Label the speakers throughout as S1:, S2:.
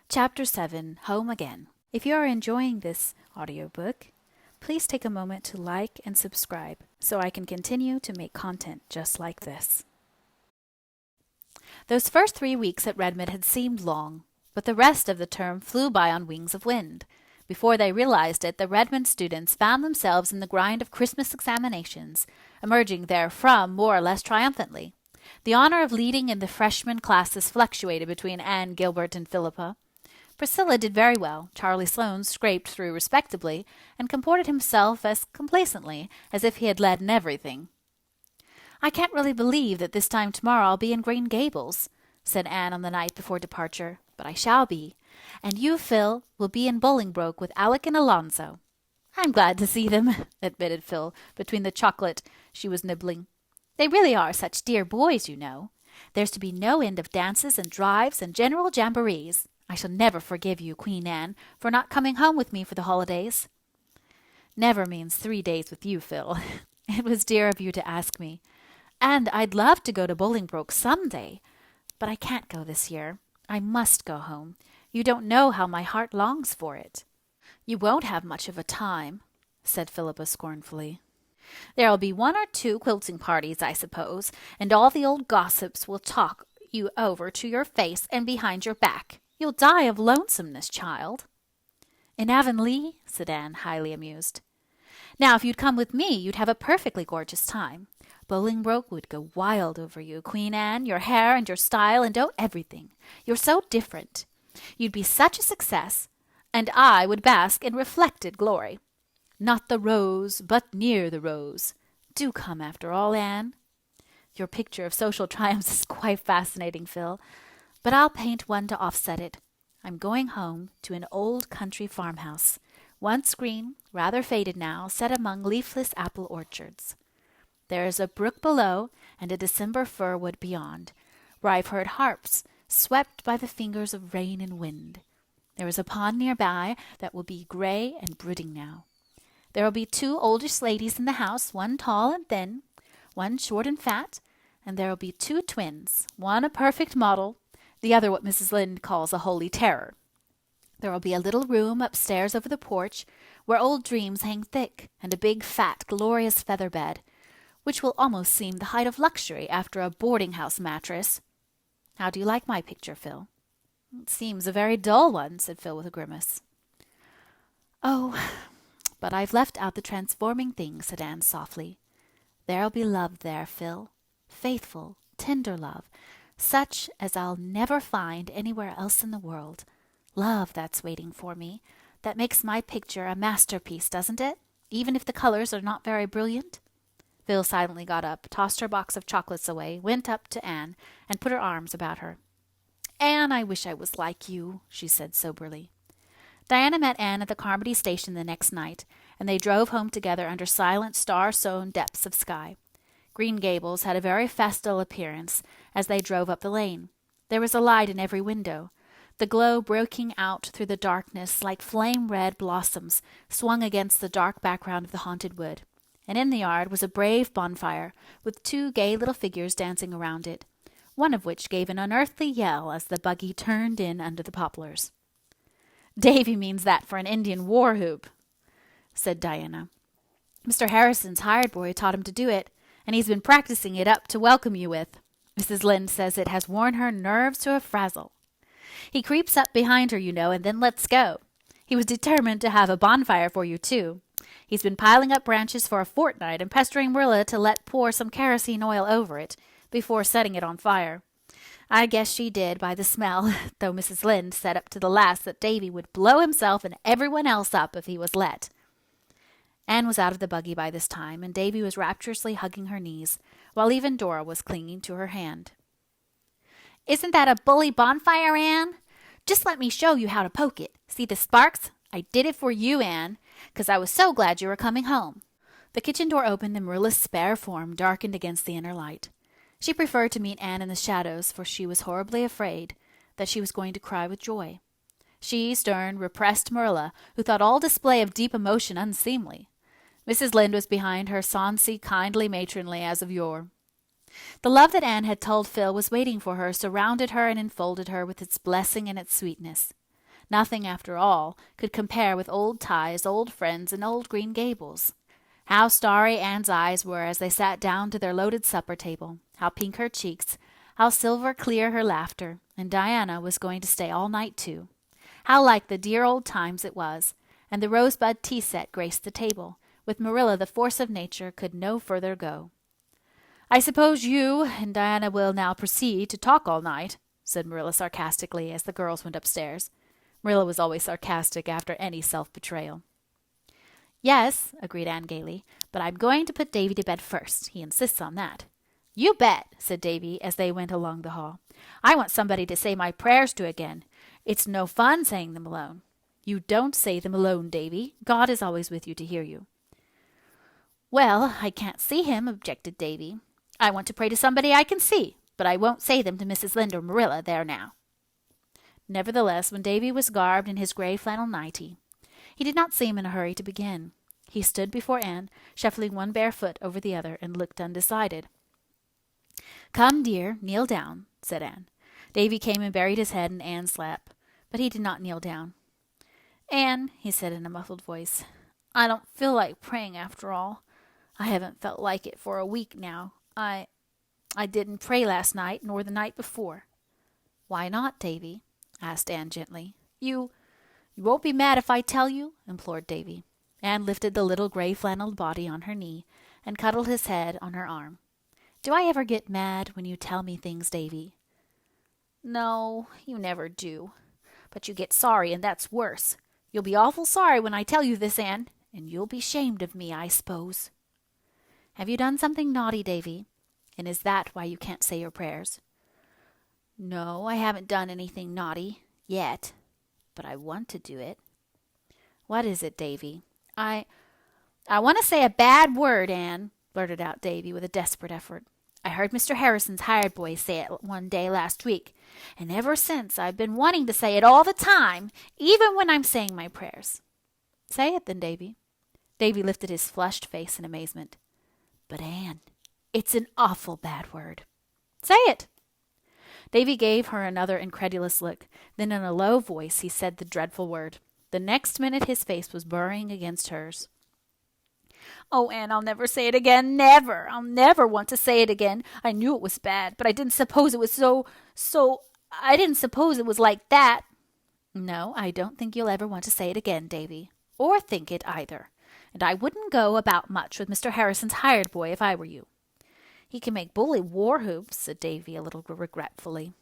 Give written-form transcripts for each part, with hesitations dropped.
S1: Chapter 7, Home Again. If you are enjoying this audiobook, please take a moment to like and subscribe so I can continue to make content just like this. Those first 3 weeks at Redmond had seemed long, but the rest of the term flew by on wings of wind. Before they realized it, the Redmond students found themselves in the grind of Christmas examinations, emerging therefrom more or less triumphantly. The honor of leading in the freshman classes fluctuated between Anne, Gilbert, and Philippa. Priscilla did very well. Charlie Sloane scraped through respectably, and comported himself as complacently as if he had led in everything. "I can't really believe that this time tomorrow I'll be in Green Gables," said Anne on the night before departure, "but I shall be. And you, Phil, will be in Bolingbroke with Alec and Alonzo." "I'm glad to see them," admitted Phil, between the chocolate she was nibbling. "They really are such dear boys, you know. There's to be no end of dances and drives and general jamborees. I shall never forgive you, Queen Anne, for not coming home with me for the holidays." "Never means 3 days with you, Phil. It was dear of you to ask me. And I'd love to go to Bolingbroke some day, but I can't go this year. I must go home. You don't know how my heart longs for it." "You won't have much of a time," said Philippa scornfully. "There'll be 1 or 2 quilting parties, I suppose, and all the old gossips will talk you over to your face and behind your back. You'll die of lonesomeness, child." "In Avonlea?" said Anne, highly amused. "Now, if you'd come with me, you'd have a perfectly gorgeous time. Bolingbroke would go wild over you, Queen Anne, your hair and your style and everything. You're so different. You'd be such a success, and I would bask in reflected glory. Not the rose, but near the rose. Do come, after all, Anne." "Your picture of social triumphs is quite fascinating, Phil, but I'll paint one to offset it. I'm going home to an old country farmhouse, once green, rather faded now, set among leafless apple orchards. There is a brook below and a December fir wood beyond, where I've heard harps swept by the fingers of rain and wind. There is a pond nearby that will be gray and brooding now. There will be 2 oldish ladies in the house, one tall and thin, one short and fat, and there will be 2 twins, one a perfect model, the other what Mrs. Lynde calls a holy terror. There will be a little room upstairs over the porch, where old dreams hang thick, and a big, fat, glorious feather bed, which will almost seem the height of luxury after a boarding-house mattress. How do you like my picture, Phil?" "It seems a very dull one," said Phil with a grimace. "Oh, but I've left out the transforming thing," said Anne softly. "There'll be love there, Phil. Faithful, tender love, such as I'll never find anywhere else in the world. Love that's waiting for me. That makes my picture a masterpiece, doesn't it? Even if the colors are not very brilliant?" Phil silently got up, tossed her box of chocolates away, went up to Anne, and put her arms about her. "Anne, I wish I was like you," she said soberly. Diana met Anne at the Carmody station the next night, and they drove home together under silent, star-sown depths of sky. Green Gables had a very festal appearance as they drove up the lane. There was a light in every window. The glow breaking out through the darkness like flame-red blossoms swung against the dark background of the haunted wood. And in the yard was a brave bonfire, with 2 gay little figures dancing around it, one of which gave an unearthly yell as the buggy turned in under the poplars. "Davy means that for an Indian war whoop," said Diana. "Mr. Harrison's hired boy taught him to do it, and he's been practicing it up to welcome you with. Mrs. Lynde says it has worn her nerves to a frazzle. He creeps up behind her, you know, and then lets go. He was determined to have a bonfire for you, too. He's been piling up branches for a fortnight and pestering Marilla to let pour some kerosene oil over it before setting it on fire. I guess she did by the smell, though Mrs. Lynde said up to the last that Davy would blow himself and everyone else up if he was let." Anne was out of the buggy by this time, and Davy was rapturously hugging her knees, while even Dora was clinging to her hand. "Isn't that a bully bonfire, Anne? Just let me show you how to poke it. See the sparks? I did it for you, Anne, 'cause I was so glad you were coming home." The kitchen door opened and Marilla's spare form darkened against the inner light. She preferred to meet Anne in the shadows, for she was horribly afraid that she was going to cry with joy. She, stern, repressed Marilla, who thought all display of deep emotion unseemly. Mrs. Lynde was behind her, sonsy, kindly, matronly as of yore. The love that Anne had told Phil was waiting for her surrounded her and enfolded her with its blessing and its sweetness. Nothing, after all, could compare with old ties, old friends, and old Green Gables. How starry Anne's eyes were as they sat down to their loaded supper table, how pink her cheeks, how silver clear her laughter, and Diana was going to stay all night too. How like the dear old times it was, and the rosebud tea set graced the table. With Marilla the force of nature could no further go. "I suppose you and Diana will now proceed to talk all night," said Marilla sarcastically as the girls went upstairs. Marilla was always sarcastic after any self-betrayal. "Yes," agreed Anne gaily, "but I'm going to put Davy to bed first. He insists on that." "You bet," said Davy as they went along the hall. "I want somebody to say my prayers to again. It's no fun saying them alone." "You don't say them alone, Davy. God is always with you to hear you." "Well, I can't see him," objected Davy. "I want to pray to somebody I can see, but I won't say them to Mrs. Lynde or Marilla, there now." Nevertheless, when Davy was garbed in his gray flannel nightie, he did not seem in a hurry to begin. He stood before Anne, shuffling one bare foot over the other, and looked undecided. "Come, dear, kneel down," said Anne. Davy came and buried his head in Anne's lap, but he did not kneel down. "Anne," he said in a muffled voice, "I don't feel like praying after all. I haven't felt like it for a week now. I didn't pray last night nor the night before." "Why not, Davy?" asked Anne gently. You won't be mad if I tell you?" implored Davy. Anne lifted the little gray flannelled body on her knee and cuddled his head on her arm. "Do I ever get mad when you tell me things, Davy?" "No, you never do. But you get sorry, and that's worse. You'll be awful sorry when I tell you this, Anne, and you'll be shamed of me, I s'pose." "Have you done something naughty, Davy? And is that why you can't say your prayers?" "No, I haven't done anything naughty yet, but I want to do it." "What is it, Davy?" I want to say a bad word, Anne," blurted out Davy with a desperate effort. "I heard Mr. Harrison's hired boy say it one day last week, and ever since I've been wanting to say it all the time, even when I'm saying my prayers." "Say it then, Davy." Davy lifted his flushed face in amazement. "But, Anne, it's an awful bad word." "Say it." Davy gave her another incredulous look. Then in a low voice he said the dreadful word. The next minute his face was burrowing against hers. "Oh, Anne, I'll never say it again. Never. I'll never want to say it again. I knew it was bad, but I didn't suppose it was I didn't suppose it was like that." "No, I don't think you'll ever want to say it again, Davy. Or think it either. And I wouldn't go about much with Mr. Harrison's hired boy if I were you." "He can make bully war whoops," said Davy a little regretfully.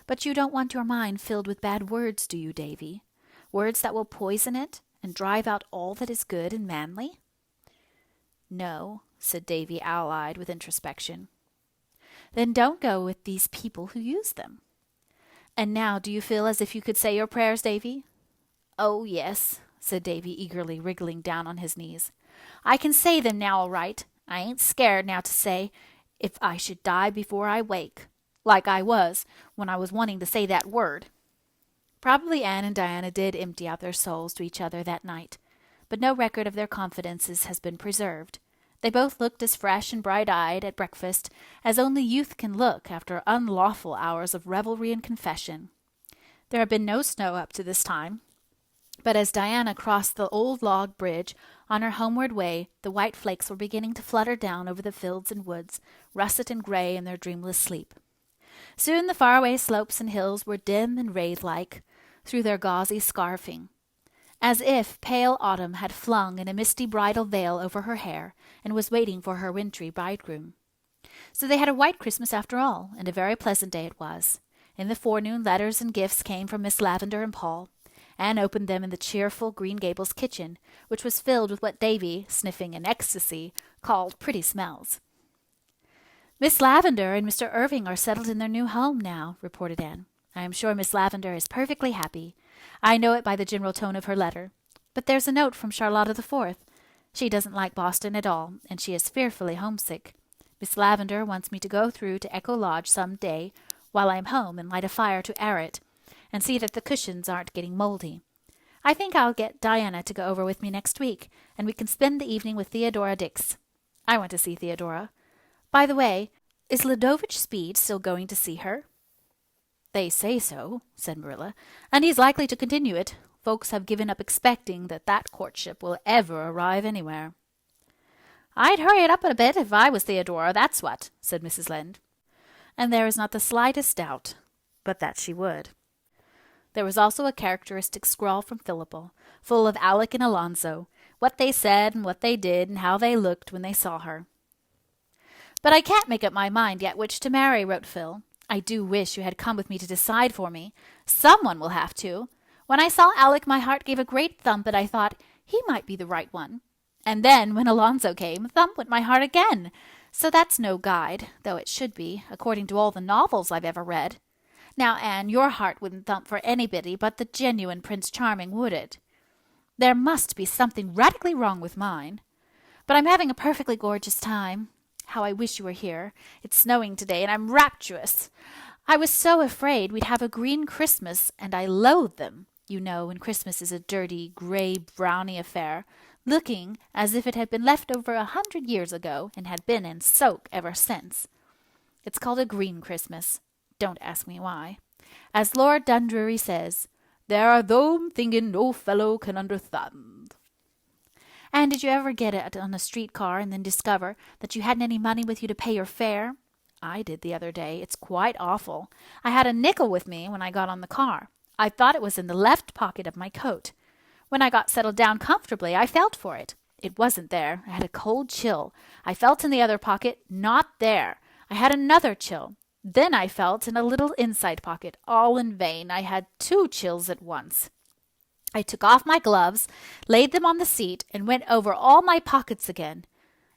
S1: "But you don't want your mind filled with bad words, do you, Davy? Words that will poison it and drive out all that is good and manly?" "No," said Davy, owl-eyed with introspection. "Then don't go with these people who use them. And now do you feel as if you could say your prayers, Davy?" "Oh, yes," said Davy eagerly, wriggling down on his knees. "I can say them now all right. I ain't scared now to say, if I should die before I wake, like I was when I was wanting to say that word." Probably Anne and Diana did empty out their souls to each other that night, but no record of their confidences has been preserved. They both looked as fresh and bright-eyed at breakfast as only youth can look after unlawful hours of revelry and confession. There had been no snow up to this time, but as Diana crossed the old log bridge on her homeward way, the white flakes were beginning to flutter down over the fields and woods, russet and gray in their dreamless sleep. Soon the faraway slopes and hills were dim and wraith-like through their gauzy scarfing, as if pale autumn had flung in a misty bridal veil over her hair and was waiting for her wintry bridegroom. So they had a white Christmas after all, and a very pleasant day it was. In the forenoon letters and gifts came from Miss Lavendar and Paul. Anne opened them in the cheerful Green Gables kitchen, which was filled with what Davy, sniffing in ecstasy, called pretty smells. "Miss Lavendar and Mr. Irving are settled in their new home now," reported Anne. "I am sure Miss Lavendar is perfectly happy. I know it by the general tone of her letter. But there's a note from Charlotta the Fourth. She doesn't like Boston at all, and she is fearfully homesick. Miss Lavendar wants me to go through to Echo Lodge some day while I am home and light a fire to air it, and see that the cushions aren't getting moldy. I think I'll get Diana to go over with me next week, and we can spend the evening with Theodora Dix. I want to see Theodora. By the way, is Ludovich Speed still going to see her?" "They say so," said Marilla, "and he's likely to continue it. Folks have given up expecting that courtship will ever arrive anywhere." "I'd hurry it up a bit if I was Theodora, that's what," said Mrs. Lynde. And there is not the slightest doubt but that she would. There was also a characteristic scrawl from Philippa, full of Alec and Alonzo, what they said and what they did and how they looked when they saw her. "But I can't make up my mind yet which to marry," wrote Phil. "I do wish you had come with me to decide for me. Someone will have to. When I saw Alec, my heart gave a great thump, and I thought he might be the right one. And then, when Alonzo came, thump went my heart again. So that's no guide, though it should be, according to all the novels I've ever read. Now, Anne, your heart wouldn't thump for anybody but the genuine Prince Charming, would it? There must be something radically wrong with mine. But I'm having a perfectly gorgeous time. How I wish you were here. It's snowing today, and I'm rapturous. I was so afraid we'd have a green Christmas, and I loathe them, you know, when Christmas is a dirty, gray, browny affair, looking as if it had been left over 100 years ago and had been in soak ever since. It's called a green Christmas. Don't ask me why. As Lord Dundreary says, there are thome thingin no fellow can understand. And did you ever get it on a streetcar and then discover that you hadn't any money with you to pay your fare? I did the other day. It's quite awful. I had a nickel with me when I got on the car. I thought it was in the left pocket of my coat. When I got settled down comfortably, I felt for it. It wasn't there. I had a cold chill. I felt in the other pocket. Not there. I had another chill. Then I felt in a little inside pocket. All in vain. I had 2 chills at once. I took off my gloves, laid them on the seat, and went over all my pockets again.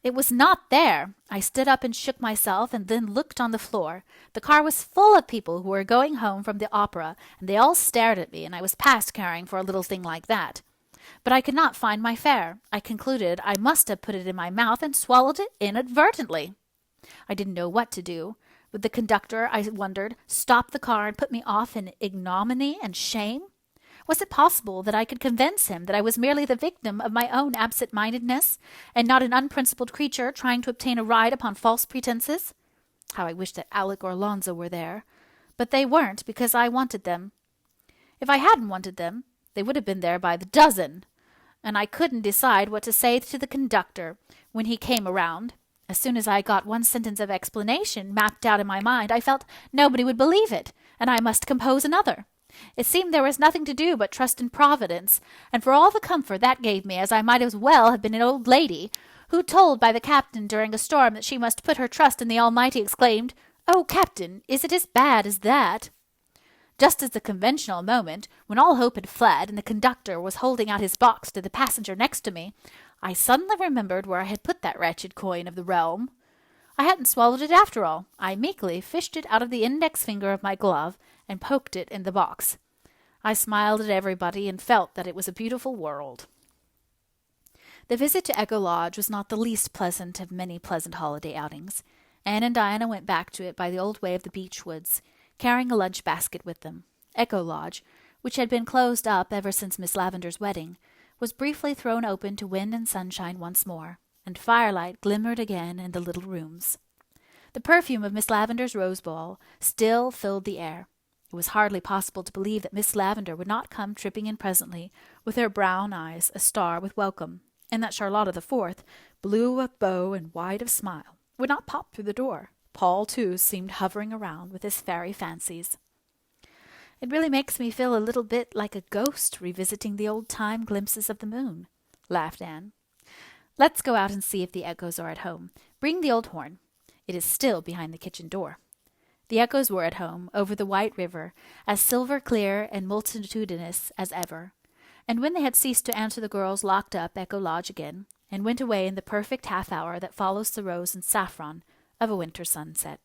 S1: It was not there. I stood up and shook myself, and then looked on the floor. The car was full of people who were going home from the opera, and they all stared at me, and I was past caring for a little thing like that. But I could not find my fare. I concluded I must have put it in my mouth and swallowed it inadvertently. I didn't know what to do. Would the conductor, I wondered, stop the car and put me off in ignominy and shame? Was it possible that I could convince him that I was merely the victim of my own absent-mindedness, and not an unprincipled creature trying to obtain a ride upon false pretenses? How I wished that Alec or Alonzo were there. But they weren't, because I wanted them. If I hadn't wanted them, they would have been there by the dozen. And I couldn't decide what to say to the conductor when he came around. As soon as I got one sentence of explanation mapped out in my mind, I felt nobody would believe it, and I must compose another. It seemed there was nothing to do but trust in Providence, and for all the comfort that gave me, as I might as well have been an old lady, who, told by the captain during a storm that she must put her trust in the Almighty, exclaimed, "Oh, Captain, is it as bad as that?" Just at the conventional moment, when all hope had fled, and the conductor was holding out his box to the passenger next to me, I suddenly remembered where I had put that wretched coin of the realm. I hadn't swallowed it after all. I meekly fished it out of the index finger of my glove, and poked it in the box. I smiled at everybody and felt that it was a beautiful world. The visit to Echo Lodge was not the least pleasant of many pleasant holiday outings. Anne and Diana went back to it by the old way of the beech woods, carrying a lunch basket with them. Echo Lodge, which had been closed up ever since Miss Lavendar's wedding, was briefly thrown open to wind and sunshine once more, and firelight glimmered again in the little rooms. The perfume of Miss Lavendar's rose ball still filled the air. It was hardly possible to believe that Miss Lavendar would not come tripping in presently, with her brown eyes a-star with welcome, and that Charlotta the Fourth, blue of bow and wide of smile, would not pop through the door. Paul, too, seemed hovering around with his fairy fancies. "It really makes me feel a little bit like a ghost revisiting the old-time glimpses of the moon," laughed Anne. "Let's go out and see if the Echoes are at home. Bring the old horn. It is still behind the kitchen door." The Echoes were at home, over the white river, as silver-clear and multitudinous as ever. And when they had ceased to answer, the girls locked up Echo Lodge again, and went away in the perfect half-hour that follows the rose and saffron of a winter sunset.